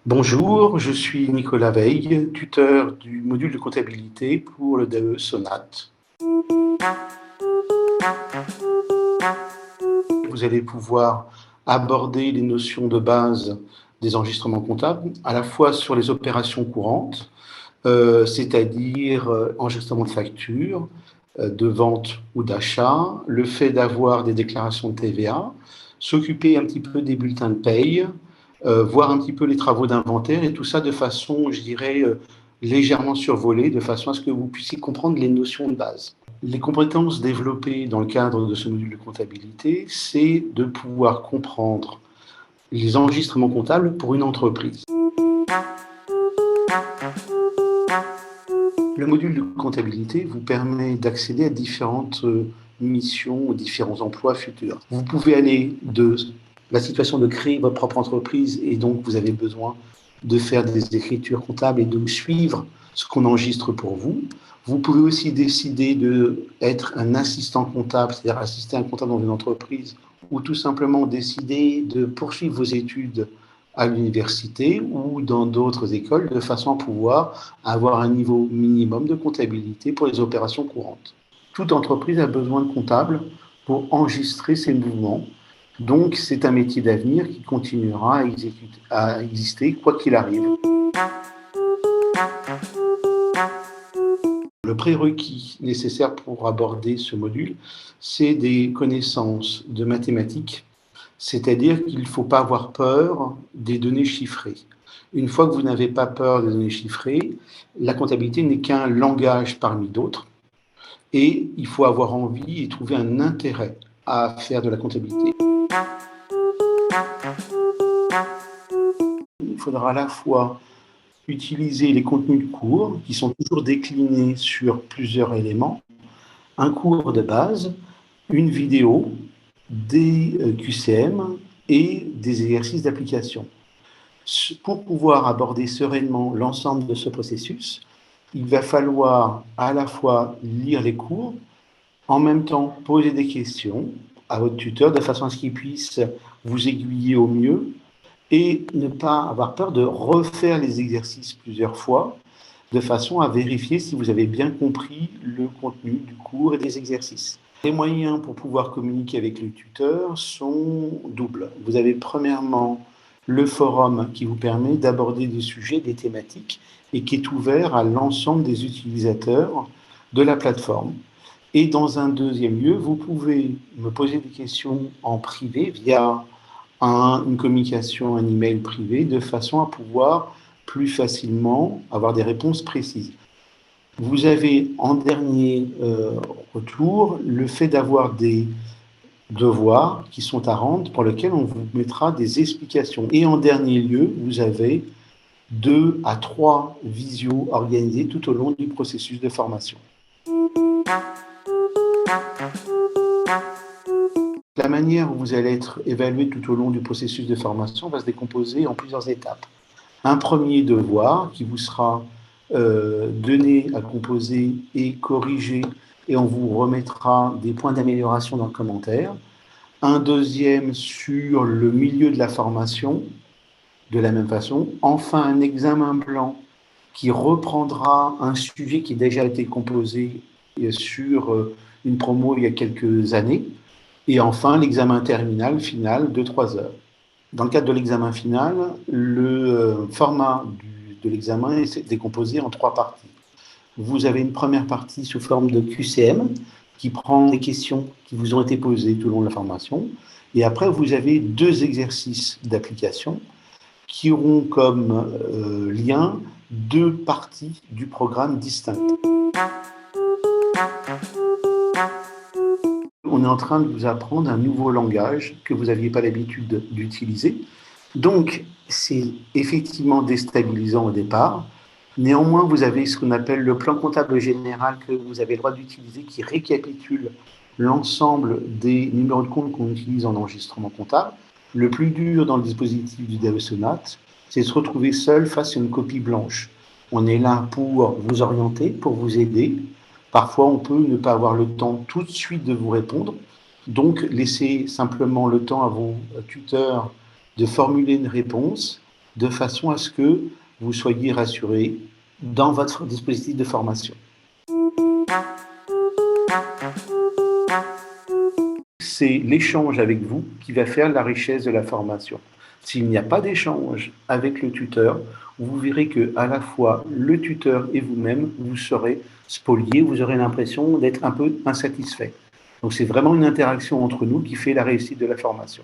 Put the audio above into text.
Bonjour, je suis Nicolas Veil, tuteur du module de comptabilité pour le DAE Sonate. Vous allez pouvoir aborder les notions de base des enregistrements comptables, à la fois sur les opérations courantes, c'est-à-dire enregistrement de factures, de vente ou d'achat, le fait d'avoir des déclarations de TVA, s'occuper un petit peu des bulletins de paye, voir un petit peu les travaux d'inventaire et tout ça de façon, je dirais, légèrement survolée, de façon à ce que vous puissiez comprendre les notions de base. Les compétences développées dans le cadre de ce module de comptabilité, c'est de pouvoir comprendre les enregistrements comptables pour une entreprise. Le module de comptabilité vous permet d'accéder à différentes missions, aux différents emplois futurs. Vous pouvez aller de la situation de créer votre propre entreprise et donc vous avez besoin de faire des écritures comptables et de suivre ce qu'on enregistre pour vous. Vous pouvez aussi décider d'être un assistant comptable, c'est-à-dire assister un comptable dans une entreprise, ou tout simplement décider de poursuivre vos études à l'université ou dans d'autres écoles de façon à pouvoir avoir un niveau minimum de comptabilité pour les opérations courantes. Toute entreprise a besoin de comptables pour enregistrer ses mouvements. Donc, c'est un métier d'avenir qui continuera à exister quoi qu'il arrive. Le prérequis nécessaire pour aborder ce module, c'est des connaissances de mathématiques, c'est-à-dire qu'il ne faut pas avoir peur des données chiffrées. Une fois que vous n'avez pas peur des données chiffrées, la comptabilité n'est qu'un langage parmi d'autres et il faut avoir envie et trouver un intérêt à faire de la comptabilité. Il faudra à la fois utiliser les contenus de cours qui sont toujours déclinés sur plusieurs éléments, un cours de base, une vidéo, des QCM et des exercices d'application. Pour pouvoir aborder sereinement l'ensemble de ce processus, il va falloir à la fois lire les cours, en même temps poser des questions à votre tuteur de façon à ce qu'il puisse vous aiguiller au mieux et ne pas avoir peur de refaire les exercices plusieurs fois de façon à vérifier si vous avez bien compris le contenu du cours et des exercices. Les moyens pour pouvoir communiquer avec le tuteur sont doubles. Vous avez premièrement le forum qui vous permet d'aborder des sujets, des thématiques et qui est ouvert à l'ensemble des utilisateurs de la plateforme. Et dans un deuxième lieu, vous pouvez me poser des questions en privé via une communication, un email privé, de façon à pouvoir plus facilement avoir des réponses précises. Vous avez en dernier retour le fait d'avoir des devoirs qui sont à rendre pour lesquels on vous mettra des explications. Et en dernier lieu, vous avez 2 à 3 visios organisés tout au long du processus de formation. La manière où vous allez être évalué tout au long du processus de formation va se décomposer en plusieurs étapes. Un premier devoir qui vous sera donné à composer et corriger et on vous remettra des points d'amélioration dans le commentaire. Un deuxième sur le milieu de la formation, de la même façon. Enfin, un examen blanc qui reprendra un sujet qui a déjà été composé sur une promo il y a quelques années. Et enfin, l'examen terminal final de 3 heures. Dans le cadre de l'examen final, le format de l'examen est décomposé en 3 parties. Vous avez une première partie sous forme de QCM qui prend les questions qui vous ont été posées tout au long de la formation. Et après, vous avez 2 exercices d'application qui auront comme lien 2 parties du programme distinctes. On est en train de vous apprendre un nouveau langage que vous n'aviez pas l'habitude d'utiliser. Donc, c'est effectivement déstabilisant au départ. Néanmoins, vous avez ce qu'on appelle le plan comptable général que vous avez le droit d'utiliser qui récapitule l'ensemble des numéros de compte qu'on utilise en enregistrement comptable. Le plus dur dans le dispositif du DAE Sonate, c'est de se retrouver seul face à une copie blanche. On est là pour vous orienter, pour vous aider. Parfois, on peut ne pas avoir le temps tout de suite de vous répondre. Donc, laissez simplement le temps à vos tuteurs de formuler une réponse de façon à ce que vous soyez rassuré dans votre dispositif de formation. C'est l'échange avec vous qui va faire la richesse de la formation. S'il n'y a pas d'échange avec le tuteur, vous verrez que à la fois le tuteur et vous-même, vous serez spoliés, vous aurez l'impression d'être un peu insatisfait. Donc c'est vraiment une interaction entre nous qui fait la réussite de la formation.